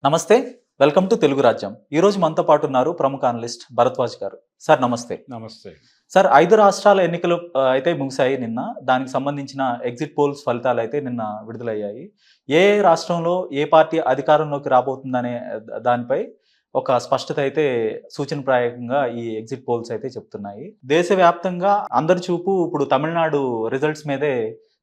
నమస్తే. Welcome to Telugu రాజ్యం. ఈరోజు మనతో పాటు ఉన్నారు ప్రముఖ అనలిస్ట్ భరద్వాజ్ గారు. సార్ నమస్తే. నమస్తే. సార్ 5 రాష్ట్రాల ఎన్నికలు అయితే ముగిశాయి నిన్న. దానికి సంబంధించిన ఎగ్జిట్ పోల్స్ ఫలితాలైతే నిన్న విడుదలయ్యాయి. ఏ రాష్ట్రంలో ఏ పార్టీ అధికారంలోకి రాబోతుందనే దానిపై ఒక స్పష్టత అయితే సూచనప్రాయంగా ఈ ఎగ్జిట్ పోల్స్ అయితే చెప్తున్నాయి. దేశవ్యాప్తంగా అందరి చూపు ఇప్పుడు తమిళనాడు రిజల్ట్స్ మీదే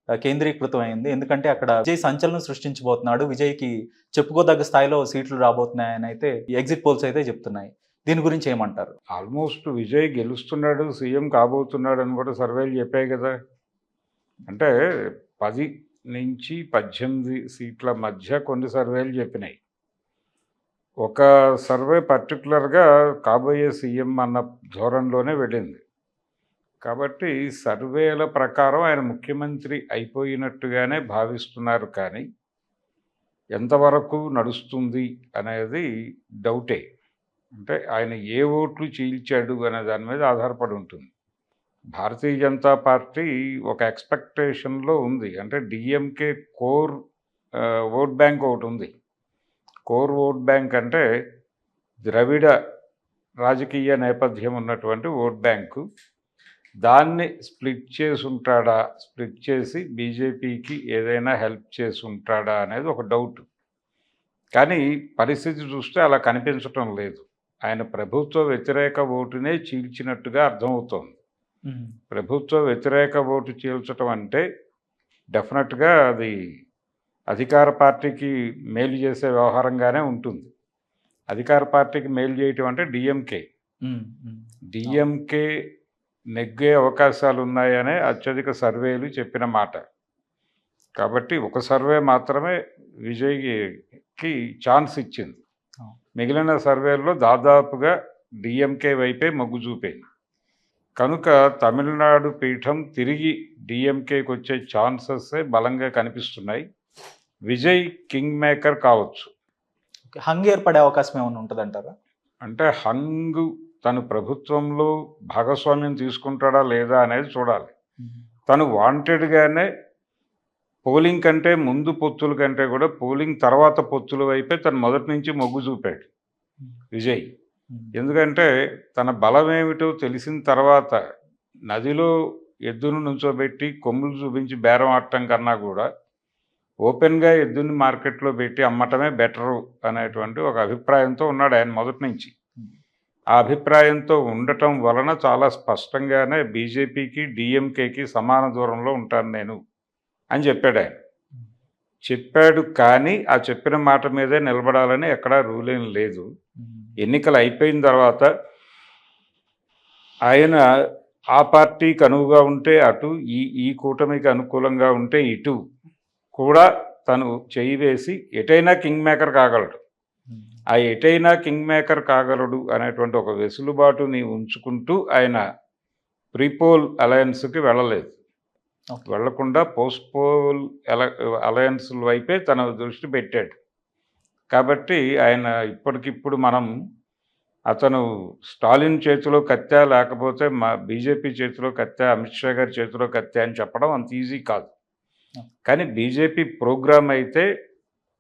కేంద్రీకృతం అయింది. ఎందుకంటే అక్కడ విజయ్ సంచలనం సృష్టించబోతున్నాడు. విజయ్‌కి చెప్పుకోదగ్గ స్థాయిలో సీట్లు రాబోతున్నాయని అయితే ఈ ఎగ్జిట్ పోల్స్ అయితే చెప్తున్నాయి. దీని గురించి ఏమంటారు? ఆల్మోస్ట్ విజయ్ గెలుస్తున్నాడు, సీఎం కాబోతున్నాడు అని కూడా సర్వేలు చెప్పాయి కదా! అంటే 10-18 సీట్ల మధ్య కొన్ని సర్వేలు చెప్పినాయి. ఒక సర్వే పర్టిక్యులర్‌గా కాబోయే సీఎం అన్న ధోరణిలోనే వెళ్ళింది. కాబట్టి సర్వేల ప్రకారం ఆయన ముఖ్యమంత్రి అయిపోయినట్టుగానే భావిస్తున్నారు కానీ, ఎంతవరకు నడుస్తుంది అనేది డౌటే. అంటే ఆయన ఏ ఓట్లు చీల్చాడు అనే దాని మీద ఆధారపడి ఉంటుంది. భారతీయ జనతా పార్టీ ఒక ఎక్స్‌పెక్టేషన్‌లో ఉంది. అంటే డీఎంకే కోర్ ఓట్ బ్యాంక్ ఒకటుంది. కోర్ ఓట్ బ్యాంక్ అంటే ద్రవిడ రాజకీయ నేపథ్యం ఉన్నటువంటి ఓట్ బ్యాంకు. దాన్ని స్ప్లిట్ చేసుంటాడా? స్ప్లిట్ చేసి బీజేపీకి ఏదైనా హెల్ప్ చేసుంటాడా అనేది ఒక డౌట్. కానీ పరిస్థితి చూస్తే అలా కనిపించటం లేదు. ఆయన ప్రభుత్వ వ్యతిరేక ఓటునే చీల్చినట్టుగా అర్థమవుతోంది. ప్రభుత్వ వ్యతిరేక ఓటు చీల్చటం అంటే డెఫినెట్‌గా అది అధికార పార్టీకి మేలు చేసే వ్యవహారంగానే ఉంటుంది. అధికార పార్టీకి మేలు చేయటం అంటే డీఎంకే. డీఎంకే నెగ్గే అవకాశాలున్నాయనే అత్యధిక సర్వేలు చెప్పిన మాట. కాబట్టి ఒక సర్వే మాత్రమే విజయ్‌కి ఛాన్స్ ఇచ్చింది. మిగిలిన సర్వేల్లో దాదాపుగా డీఎంకే వైపే మొగ్గు చూపింది. కనుక తమిళనాడు పీఠం తిరిగి డీఎంకేకి వచ్చే ఛాన్సెసే బలంగా కనిపిస్తున్నాయి. విజయ్ కింగ్ మేకర్ కావచ్చు. హంగ్ ఏర్పడే అవకాశం ఏమైనా ఉంటదంటారా? అంటే హంగ్ తను ప్రభుత్వంలో భాగస్వామ్యం తీసుకుంటాడా లేదా అనేది చూడాలి. తను వాంటెడ్‌గానే పోలింగ్ కంటే ముందు పొత్తుల కంటే కూడా పోలింగ్ తర్వాత పొత్తుల వైపే తను మొదటి నుంచి మొగ్గు చూపాడు విజయ్. ఎందుకంటే తన బలం ఏమిటో తెలిసిన తర్వాత నదిలో ఎద్దును నుంచోబెట్టి కొమ్ములు చూపించి బేరం ఆడటం కన్నా కూడా ఓపెన్‌గా ఎద్దుని మార్కెట్‌లో పెట్టి అమ్మటమే బెటరు అనేటువంటి ఒక అభిప్రాయంతో ఉన్నాడు ఆయన మొదటి నుంచి. ఆ అభిప్రాయంతో ఉండటం వలన చాలా స్పష్టంగానే బీజేపీకి, డీఎంకేకి సమాన దూరంలో ఉంటాను నేను అని చెప్పాడు ఆయన. చెప్పాడు కానీ ఆ చెప్పిన మాట మీదే నిలబడాలని ఎక్కడా రూల్ ఏం లేదు. ఎన్నికలు అయిపోయిన తర్వాత ఆయన ఆ పార్టీకి అనువుగా ఉంటే అటు, ఈ కూటమికి అనుకూలంగా ఉంటే ఇటు కూడా తను చేయి వేసి ఎటైనా కింగ్ మేకర్ కాగలడు. ఆ ఎటైనా కింగ్ మేకర్ కాగలడు అనేటువంటి ఒక వెసులుబాటుని ఉంచుకుంటూ ఆయన ప్రీపోల్ అలయన్స్కి వెళ్ళలేదు. వెళ్లకుండా పోస్ట్ పోల్ అలయన్స్ల వైపే తన దృష్టి పెట్టాడు. కాబట్టి ఆయన ఇప్పటికిప్పుడు అతను స్టాలిన్ చేతిలో కత్తా లేకపోతే మా బీజేపీ చేతిలో కత్తా, అమిత్ షా గారి చేతిలో కత్తా అని చెప్పడం అంత ఈజీ కాదు. కానీ బీజేపీ ప్రోగ్రామ్ అయితే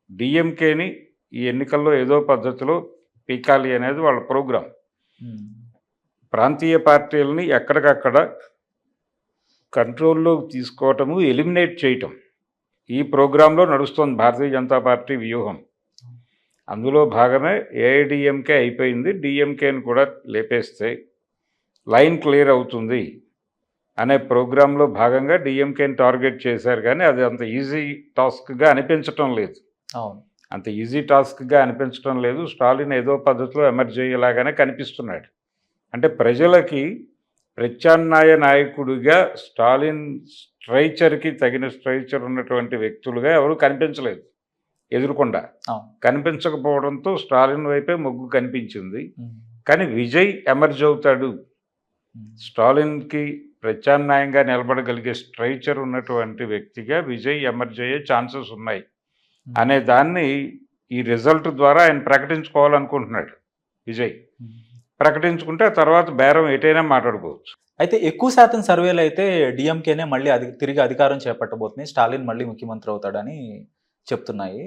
డిఎంకేని ఈ ఎన్నికల్లో ఏదో పద్ధతిలో పీకాలి అనేది వాళ్ళ ప్రోగ్రాం. ప్రాంతీయ పార్టీలని ఎక్కడికక్కడ కంట్రోల్లో తీసుకోవటము, ఎలిమినేట్ చేయటం ఈ ప్రోగ్రాంలో నడుస్తోంది భారతీయ జనతా పార్టీ వ్యూహం. అందులో భాగమే ఏఐడిఎంకే అయిపోయింది. డిఎంకేని కూడా లేపేస్తే లైన్ క్లియర్ అవుతుంది అనే ప్రోగ్రాంలో భాగంగా డిఎంకేని టార్గెట్ చేశారు. కానీ అది అంత ఈజీ టాస్క్గా అనిపించటం లేదు. అంత ఈజీ టాస్క్గా అనిపించడం లేదు. స్టాలిన్ ఏదో పద్ధతిలో ఎమర్జ్ అయ్యేలాగానే కనిపిస్తున్నాడు. అంటే ప్రజలకి ప్రత్యామ్నాయ నాయకుడిగా స్టాలిన్ స్ట్రైచర్కి తగిన స్ట్రైచర్ ఉన్నటువంటి వ్యక్తులుగా ఎవరు కనిపించలేదు ఎదురుకుండా. కనిపించకపోవడంతో స్టాలిన్ వైపే మొగ్గు కనిపించింది. కానీ విజయ్ ఎమర్జ్ అవుతాడు, స్టాలిన్కి ప్రత్యామ్నాయంగా నిలబడగలిగే స్ట్రైచర్ ఉన్నటువంటి వ్యక్తిగా విజయ్ ఎమర్జ్ అయ్యే ఛాన్సెస్ ఉన్నాయి అనే దాన్ని ఈ రిజల్ట్ ద్వారా ఆయన ప్రకటించుకోవాలనుకుంటున్నాడు విజయ్. ప్రకటించుకుంటే ఆ తర్వాత బేరం ఎటైనా మాట్లాడుకోవచ్చు. అయితే ఎక్కువ శాతం సర్వేలు అయితే డిఎంకేనే మళ్ళీ తిరిగి అధికారం చేపట్టబోతుంది, స్టాలిన్ మళ్ళీ ముఖ్యమంత్రి అవుతాడని చెప్తున్నాయి.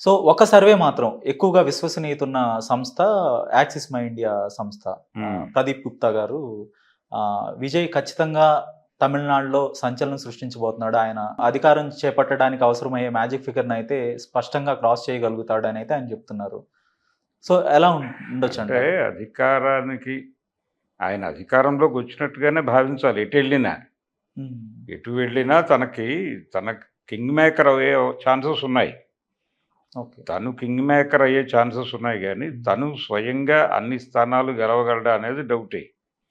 సో ఒక సర్వే మాత్రం ఎక్కువగా విశ్వసనీయత ఉన్న సంస్థ యాక్సిస్ మై ఇండియా సంస్థ. ప్రదీప్ గుప్తా గారు విజయ్ ఖచ్చితంగా తమిళనాడులో సంచలనం సృష్టించబోతున్నాడు. ఆయన అధికారం చేపట్టడానికి అవసరమయ్యే మ్యాజిక్ ఫిగర్‌ని అయితే స్పష్టంగా క్రాస్ చేయగలుగుతాడు అని అయితే ఆయన చెప్తున్నారు. సో ఎలా ఉండొచ్చు అంటే అంటారు? అధికారానికి ఆయన అధికారంలోకి వచ్చినట్టుగానే భావించాలి. హ్మ్. ఎటు వెళ్ళినా తన కింగ్ మేకర్ అయ్యే ఛాన్సెస్ ఉన్నాయి. ఓకే. తను కింగ్ మేకర్ అయ్యే ఛాన్సెస్ ఉన్నాయి కానీ తను స్వయంగా అన్ని స్థానాలు గెలవగలడా అనేది డౌటే.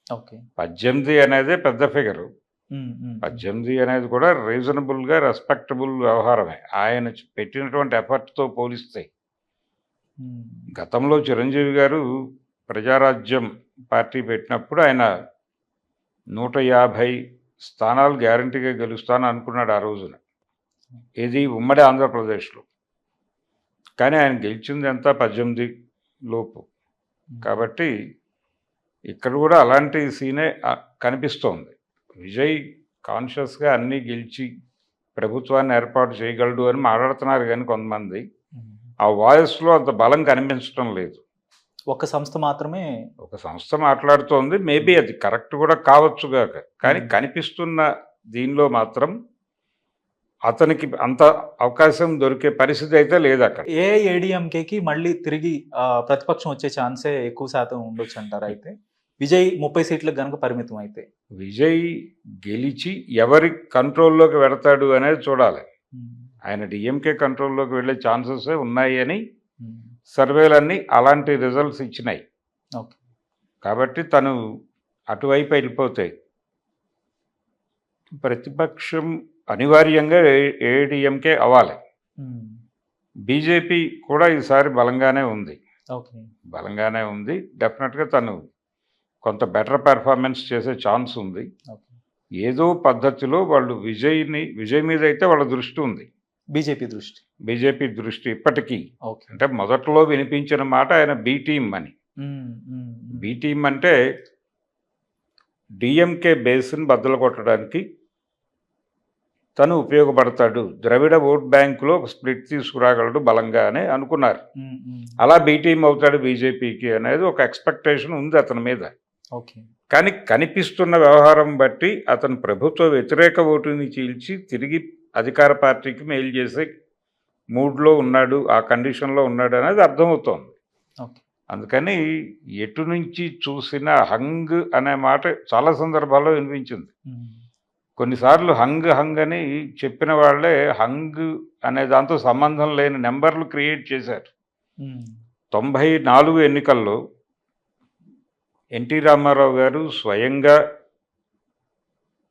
ఓకే. 18 అనేదే పెద్ద ఫిగరు. హ్మ్. హ్మ్. 18 అనేది కూడా రీజనబుల్గా రెస్పెక్టబుల్ వ్యవహారమే ఆయన పెట్టినటువంటి ఎఫర్ట్తో పోలిస్తే. హ్మ్. గతంలో చిరంజీవి గారు ప్రజారాజ్యం పార్టీ పెట్టినప్పుడు ఆయన 150 స్థానాలు గ్యారంటీగా గెలుస్తాను అనుకున్నాడు ఆ రోజున. ఇది ఉమ్మడి ఆంధ్రప్రదేశ్లో. కానీ ఆయన గెలిచింది ఎంత 18 లోపు. కాబట్టి ఇక్కడ కూడా అలాంటి సీనే కనిపిస్తోంది. విజయ్ కాన్షియస్గా అన్నీ గెలిచి ప్రభుత్వాన్ని ఏర్పాటు చేయగలడు అని మాట్లాడుతున్నారు కానీ కొంతమంది ఆ వాయిస్లో అంత బలం కనిపించడం లేదు. ఒక సంస్థ మాత్రమే ఒక సంస్థ మాట్లాడుతోంది. మేబీ అది కరెక్ట్ కూడా కావచ్చుగాక. కానీ కనిపిస్తున్న దీనిలో మాత్రం అతనికి అంత అవకాశం దొరికే పరిస్థితి అయితే లేదు అక్కడ. ఏఐఏడీఎంకేకి మళ్ళీ తిరిగి ప్రతిపక్షం వచ్చే ఛాన్సే ఎక్కువ శాతం ఉండొచ్చు అంటారు. అయితే విజయ్ 30 సీట్లకు గనుక పరిమితం అయితే విజయ్ గెలిచి ఎవరి కంట్రోల్లోకి వెడతాడు అనేది చూడాలి. ఆయన డిఎంకే కంట్రోల్లోకి వెళ్ళే ఛాన్సెస్ ఉన్నాయి అని సర్వేలన్నీ అలాంటి రిజల్ట్స్ ఇచ్చినాయి. ఓకే. కాబట్టి తను అటువైపు వెళ్ళిపోతే ప్రతిపక్షం అనివార్యంగా ఏఐడిఎంకే అవ్వాలి. బీజేపీ కూడా ఈసారి బలంగానే ఉంది. ఓకే. బలంగానే ఉంది. డెఫినెట్గా తను కొంత బెటర్ పెర్ఫార్మెన్స్ చేసే ఛాన్స్ ఉంది. ఓకే. ఏదో పద్ధతిలో వాళ్ళు విజయ్ మీద అయితే వాళ్ళ దృష్టి ఉంది. బీజేపీ దృష్టి ఇప్పటికీ. ఓకే. అంటే మొదట్లో వినిపించిన మాట ఆయన బి టీమ్ అని. బి టీమ్ అంటే డిఎంకే బేస్ని బద్దలు కొట్టడానికి తను ఉపయోగపడతాడు, ద్రవిడ ఓట్ బ్యాంకులో ఒక స్ప్లిట్ తీసుకురాగలడు బలంగా అని అనుకున్నారు. అలా బి టీమ్ అవుతాడు బీజేపీకి అనేది ఒక ఎక్స్పెక్టేషన్ ఉంది అతని మీద. ఓకే. కానీ కనిపిస్తున్న వ్యవహారం బట్టి అతను ప్రభుత్వ వ్యతిరేక ఓటుని చీల్చి తిరిగి అధికార పార్టీకి మెయిల్ చేసే మూడ్లో ఉన్నాడు, ఆ కండిషన్లో ఉన్నాడు అనేది అర్థమవుతోంది. ఓకే. అందుకని ఎటు నుంచి చూసిన హంగ్ అనే మాట చాలా సందర్భాల్లో వినిపించింది. కొన్నిసార్లు హంగ్ అని చెప్పిన వాళ్ళే హంగ్ అనే దాంతో సంబంధం లేని నెంబర్లు క్రియేట్ చేశారు. 94 ఎన్నికల్లో ఎన్టీ రామారావు గారు స్వయంగా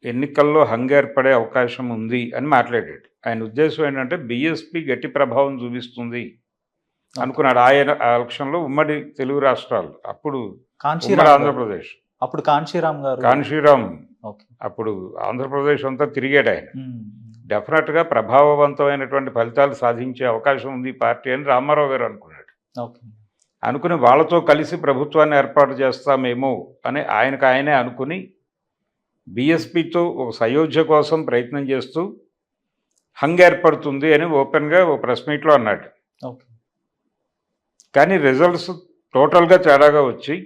ఎన్నికల్లో హంగ్ ఏర్పడే అవకాశం ఉంది అని మాట్లాడాడు. ఆయన ఉద్దేశం ఏంటంటే బీఎస్పీ గట్టి ప్రభావం చూపిస్తుంది అనుకున్నాడు. ఆయన ఆ ఎలక్షన్లో ఉమ్మడి తెలుగు రాష్ట్రాలు, అప్పుడు ఉమ్మడి ఆంధ్రప్రదేశ్, అప్పుడు కాన్షీరామ్ అప్పుడు ఆంధ్రప్రదేశ్ అంతా తిరిగాడు ఆయన. డెఫినెట్గా ప్రభావవంతమైనటువంటి ఫలితాలు సాధించే అవకాశం ఉంది ఈ పార్టీ అని రామారావు గారు అనుకున్నాడు. అనుకుని వాళ్ళతో కలిసి ప్రభుత్వాన్ని ఏర్పాటు చేస్తామేమో అని ఆయనే అనుకుని బీఎస్పీతో ఒక సయోధ్య కోసం ప్రయత్నం చేస్తూ హంగ్ ఏర్పడుతుంది అని ఓపెన్గా ఓ ప్రెస్ మీట్లో అన్నాడు. కానీ రిజల్ట్స్ టోటల్గా తేడాగా వచ్చి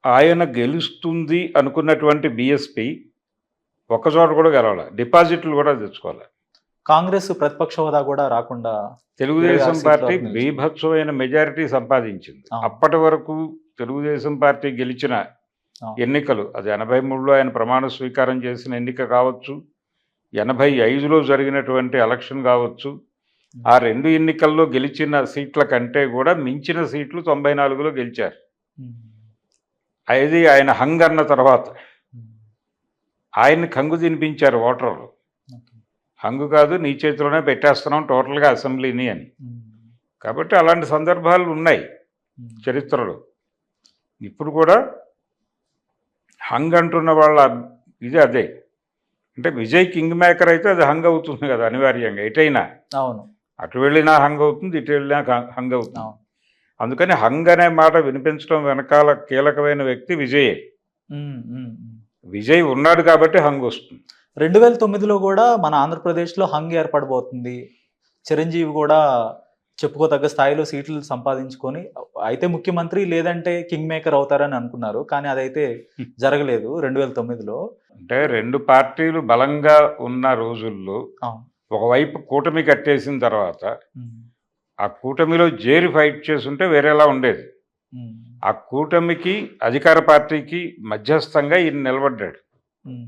ఆయన గెలుస్తుంది అనుకున్నటువంటి బీఎస్పీ ఒక్కచోట కూడా గెలవాలి, డిపాజిట్లు కూడా తెచ్చుకోవాలి. కాంగ్రెస్ ప్రతిపక్ష హోదా కూడా రాకుండా తెలుగుదేశం పార్టీ బీభత్సమైన మెజారిటీ సంపాదించింది. అప్పటి వరకు తెలుగుదేశం పార్టీ గెలిచిన ఎన్నికలు, అది 83లో ఆయన ప్రమాణ స్వీకారం చేసిన ఎన్నిక కావచ్చు, 85లో జరిగినటువంటి ఎలక్షన్ కావచ్చు, ఆ 2 ఎన్నికల్లో గెలిచిన సీట్ల కంటే కూడా మించిన సీట్లు 94లో గెలిచారు. అది ఆయన హంగ్ అన్న తర్వాత ఆయన్ని కంగు తినిపించారు ఓటర్లు. హంగు కాదు, నీ చేతిలోనే పెట్టేస్తున్నాం టోటల్గా అసెంబ్లీని అని. కాబట్టి అలాంటి సందర్భాలు ఉన్నాయి చరిత్రలో. ఇప్పుడు కూడా హంగ్ అంటున్న వాళ్ళ ఇది అదే. అంటే విజయ్ కింగ్ మేకర్ అయితే అది హంగ్ అవుతుంది కదా అనివార్యంగా. ఎటైనా అవును, అటు వెళ్ళినా హంగ్ అవుతుంది, ఇటు వెళ్ళినా హంగ్ అవుతుంది. అందుకని హంగ్ అనే మాట వినిపించడం వెనకాల కీలకమైన వ్యక్తి విజయే. విజయ్ ఉన్నాడు కాబట్టి హంగ్ వస్తుంది. 2009లో కూడా మన ఆంధ్రప్రదేశ్లో హంగ్ ఏర్పడబోతుంది, చిరంజీవి కూడా చెప్పుకోదగ్గ స్థాయిలో సీట్లు సంపాదించుకొని అయితే ముఖ్యమంత్రి లేదంటే కింగ్ మేకర్ అవుతారని అనుకున్నారు. కానీ అదైతే జరగలేదు 2009లో. అంటే రెండు పార్టీలు బలంగా ఉన్న రోజుల్లో అవును. ఒకవైపు కూటమి కట్టేసిన తర్వాత ఉమ్. ఆ కూటమిలో జేరి ఫైట్ చేసుంటే వేరేలా ఉండేది. ఉమ్. ఆ కూటమికి అధికార పార్టీకి మధ్యస్థంగా ఈయన నిలబడ్డాడు. ఉమ్.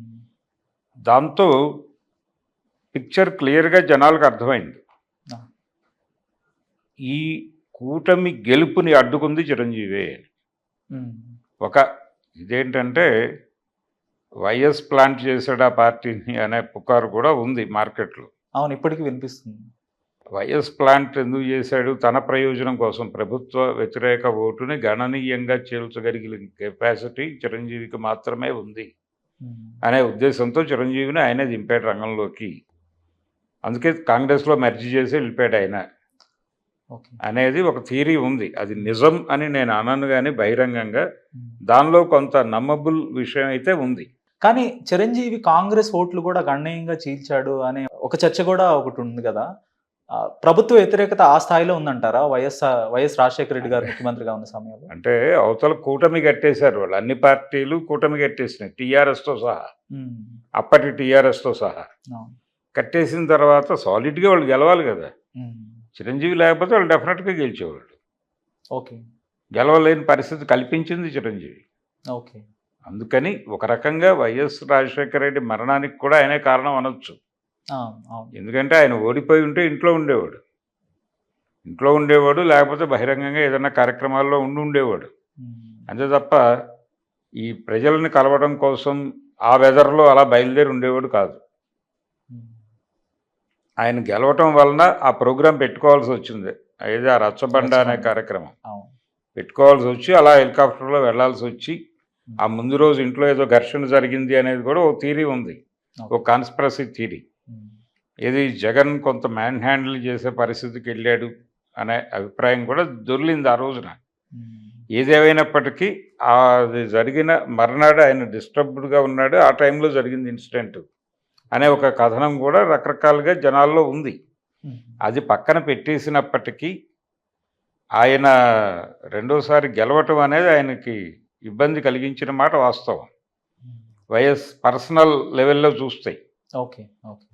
దాంతో పిక్చర్ క్లియర్గా జనాలకు అర్థమైంది. ఆ. ఈ కూటమి గెలుపుని అడ్డుకుంది చిరంజీవే. ఉమ్. ఒక ఇదేంటంటే వైఎస్ ప్లాంట్ చేశాడు ఆ పార్టీని అనే పుకారు కూడా ఉంది మార్కెట్లో. అవును, ఇప్పటికీ వినిపిస్తుంది. వైఎస్ ప్లాంట్ ఎందుకు చేశాడు? తన ప్రయోజనం కోసం ప్రభుత్వ వ్యతిరేక ఓటుని గణనీయంగా చీల్చగలిగిన కెపాసిటీ చిరంజీవికి మాత్రమే ఉంది ఉమ్. అనే ఉద్దేశంతో చిరంజీవిని ఆయనే దింపాడు రంగంలోకి. అందుకే కాంగ్రెస్లో మెర్జ్ చేసి వెళ్ళిపోయాడు ఆయన ఓకే. అనేది ఒక థియరీ ఉంది. అది నిజం అని నేను అనను కానీ బహిరంగంగా ఉమ్. దానిలో కొంత నమ్మబుల్ విషయం అయితే ఉంది. కానీ చిరంజీవి కాంగ్రెస్ ఓట్లు కూడా గణనీయంగా చీల్చాడు అనే ఒక చర్చ కూడా ఒకటి ఉంది కదా. ప్రభుత్వ వ్యతిరేకత ఆ స్థాయిలో ఉందంటారా వైఎస్ రాజశేఖర రెడ్డి గారు ముఖ్యమంత్రిగా ఉన్న సమయంలో? అంటే అవతల కూటమి కట్టేశారు వాళ్ళు, అన్ని పార్టీలు కూటమి కట్టేసినాయి టీఆర్ఎస్తో సహా, ఉమ్. అప్పటి టీఆర్ఎస్తో సహా అవును. కట్టేసిన తర్వాత సాలిడ్గా వాళ్ళు గెలవాలి కదా. ఉమ్. చిరంజీవి లేకపోతే వాళ్ళు డెఫినెట్గా గెలిచేవాళ్ళు. ఓకే. గెలవలేని పరిస్థితి కల్పించింది చిరంజీవి. ఓకే. అందుకని ఒక రకంగా వైఎస్ రాజశేఖర రెడ్డి మరణానికి కూడా ఆయనే కారణం అనొచ్చు. అవును. ఎందుకంటే ఆయన ఓడిపోయి ఉంటే ఇంట్లో ఉండేవాడు, లేకపోతే బహిరంగంగా ఏదైనా కార్యక్రమాల్లో ఉండేవాడు. ఉమ్. అంతే తప్ప ఈ ప్రజల్ని కలవడం కోసం ఆ వెదర్లో అలా బయలుదేరి ఉండేవాడు కాదు. ఉమ్. ఆయన గెలవటం వలన ఆ ప్రోగ్రాం పెట్టుకోవాల్సి వచ్చింది. ఏదో ఆ రచ్చబండ అనే కార్యక్రమం అవును. పెట్టుకోవాల్సి వచ్చి అలా హెలికాప్టర్లో వెళ్లాల్సి వచ్చి ఆ ముందు రోజు ఇంట్లో ఏదో ఘర్షణ జరిగింది అనేది కూడా ఓ థియరీ ఉంది, ఓ కాన్స్పిరసీ థియరీ. ఉమ్. ఇది జగన్ కొంత మ్యాన్ హ్యాండిల్ చేసే పరిస్థితికి వెళ్ళాడు అనే అభిప్రాయం కూడా దొర్లింది ఆ రోజున. ఉమ్. ఏదేమైనప్పటికీ అది జరిగిన మర్నాడు ఆయన డిస్టర్బ్డ్గా ఉన్నాడు, ఆ టైంలో జరిగింది ఇన్సిడెంట్ అనే ఒక కథనం కూడా రకరకాలుగా జనాల్లో ఉంది. ఉమ్. అది పక్కన పెట్టేసినప్పటికీ ఆయన రెండోసారి గెలవటం అనేది ఆయనకి ఇబ్బంది కలిగించిన మాట వాస్తవం. ఉమ్. వైఎస్ పర్సనల్ లెవెల్లో చూస్తే ఓకే. ఓకే.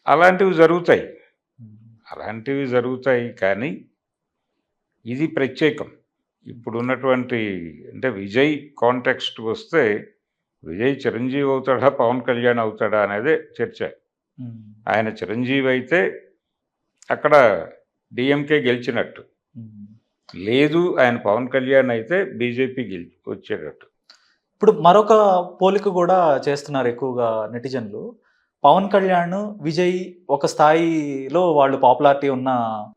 అలాంటివి జరుగుతాయి. ఉమ్. అలాంటివి జరుగుతాయి కానీ ఇది ప్రత్యేకం. ఇప్పుడున్నటువంటి అంటే విజయ్ కాంటెక్స్ట్ వస్తే విజయ్ చిరంజీవి అవుతాడా పవన్ కళ్యాణ్ అవుతాడా అనేది చర్చ. ఉమ్. ఆయన చిరంజీవి అయితే అక్కడ డిఎంకే గెలిచినట్టు, ఉమ్. లేదు ఆయన పవన్ కళ్యాణ్ అయితే బీజేపీ వచ్చేటట్టు. ఇప్పుడు మరొక పోలిక కూడా చేస్తున్నారు ఎక్కువగా నెటిజన్లు. పవన్ కళ్యాణ్, విజయ్ ఒక స్థాయిలో వాళ్ళు పాపులారిటీ ఉన్న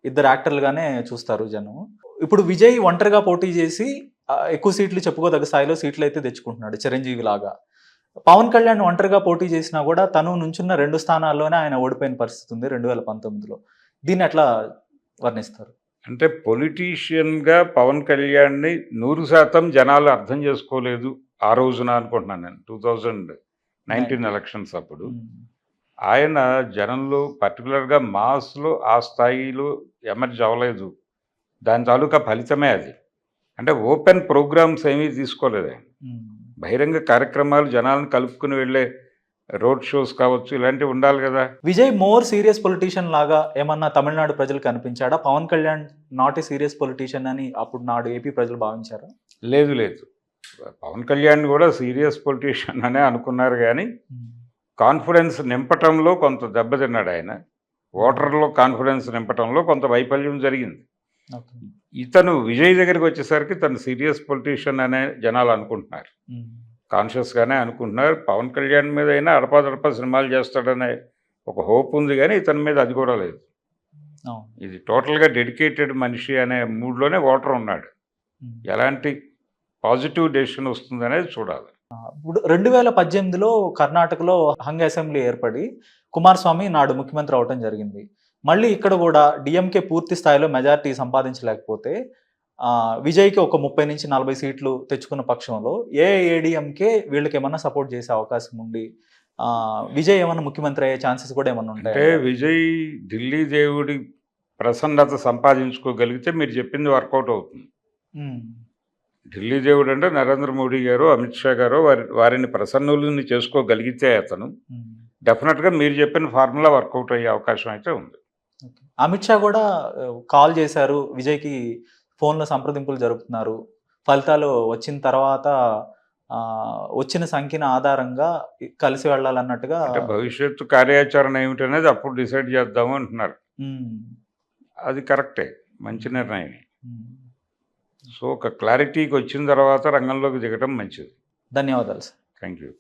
ఇద్దరు యాక్టర్లుగానే చూస్తారు జనం. ఇప్పుడు విజయ్ ఒంటరిగా పోటీ చేసి ఎక్కువ సీట్లు చెప్పుకోదగ్గ స్థాయిలో సీట్లు అయితే తెచ్చుకుంటున్నాడు చిరంజీవి లాగా. పవన్ కళ్యాణ్ ఒంటరిగా పోటీ చేసినా కూడా తను నుంచున్న 2 స్థానాల్లోనే ఆయన ఓడిపోయిన పరిస్థితి ఉంది 2019లో. దీన్ని ఎట్లా వర్ణిస్తారు? అంటే పొలిటీషియన్గా పవన్ కళ్యాణ్ని 100% జనాలు అర్థం చేసుకోలేదు ఆ రోజున అనుకుంటున్నాను నేను. 2019 ఎలక్షన్స్ అప్పుడు ఆయన జనంలో పర్టికులర్గా మాస్లో ఆ స్థాయిలో ఎమర్జ్ అవ్వలేదు. దాని తాలూకా ఫలితమే అది. అంటే ఓపెన్ ప్రోగ్రామ్స్ ఏమీ తీసుకోలేదు ఆయన. బహిరంగ కార్యక్రమాలు జనాలను కలుపుకుని వెళ్ళే రోడ్ షోస్ కావచ్చు, ఇలాంటివి ఉండాలి కదా. విజయ్ మోర్ సీరియస్ పొలిటీషియన్ లాగా ఏమన్నా తమిళనాడు ప్రజలకు అనిపించాడా? Pawan Kalyan not a serious politician అని అప్పుడు నాడు ఏపీ ప్రజలు భావించారా? లేదు, పవన్ కళ్యాణ్ కూడా సీరియస్ పొలిటీషియన్ అనే అనుకున్నారు కానీ కాన్ఫిడెన్స్ నింపటంలో కొంత దెబ్బతిన్నాడు ఆయన. ఓటర్లో కాన్ఫిడెన్స్ నింపటంలో కొంత వైఫల్యం జరిగింది. ఇతను విజయ్ దగ్గరికి వచ్చేసరికి తను సీరియస్ పొలిటీషియన్ అనే జనాలు అనుకుంటున్నారు, కాన్షియస్గానే అనుకుంటున్నారు. పవన్ కళ్యాణ్ మీద అయినా అడపాదడపా సినిమాలు చేస్తాడనే ఒక హోప్ ఉంది కానీ ఇతని మీద అది కూడా లేదు. ఇది టోటల్గా డెడికేటెడ్ మనిషి అనే మూడ్లోనే ఓటర్ ఉన్నాడు. ఎలాంటి పాజిటివ్ డెసిషన్ వస్తుంది అనేది చూడాలి. ఇప్పుడు 2018లో కర్ణాటకలో హంగ్ అసెంబ్లీ ఏర్పడి కుమారస్వామి నాడు ముఖ్యమంత్రి అవటం జరిగింది. మళ్ళీ ఇక్కడ కూడా డిఎంకే పూర్తి స్థాయిలో మెజారిటీ సంపాదించలేకపోతే విజయ్కి ఒక 30 నుంచి 40 సీట్లు తెచ్చుకున్న పక్షంలో ఏఐఏడిఎంకే వీళ్ళకి ఏమన్నా సపోర్ట్ చేసే అవకాశం ఉండి విజయ్ ఏమన్నా ముఖ్యమంత్రి అయ్యే ఛాన్సెస్ కూడా ఏమన్నా ఉంటాయి? అంటే విజయ్ ఢిల్లీ దేవుడి ప్రసన్నత సంపాదించుకోగలిగితే మీరు చెప్పింది వర్కౌట్ అవుతుంది. ఉమ్, ఢిల్లీ దేవుడు అంటే నరేంద్ర మోడీ గారు, అమిత్ షా గారు వారిని ప్రసన్నులని చేసుకోగలిగితే అతను ఉమ్. డెఫినెట్గా మీరు చెప్పిన ఫార్ములా వర్కౌట్ అయ్యే అవకాశం అయితే ఉంది. ఓకే. అమిత్ షా కూడా కాల్ చేశారు, విజయ్కి ఫోన్లో సంప్రదింపులు జరుపుతున్నారు, ఫలితాలు వచ్చిన తర్వాత వచ్చిన సంఖ్యన ఆధారంగా కలిసి వెళ్ళాలన్నట్టుగా. అంటే భవిష్యత్తు కార్యాచరణ ఏమిటనేది అప్పుడు డిసైడ్ చేద్దాము అంటున్నారు. ఉమ్, అది కరెక్టే, మంచి నిర్ణయం. ఉమ్. సో ఒక క్లారిటీకి వచ్చిన తర్వాత రంగంలోకి దిగటం మంచిది. ధన్యవాదాలు సార్. Thank you.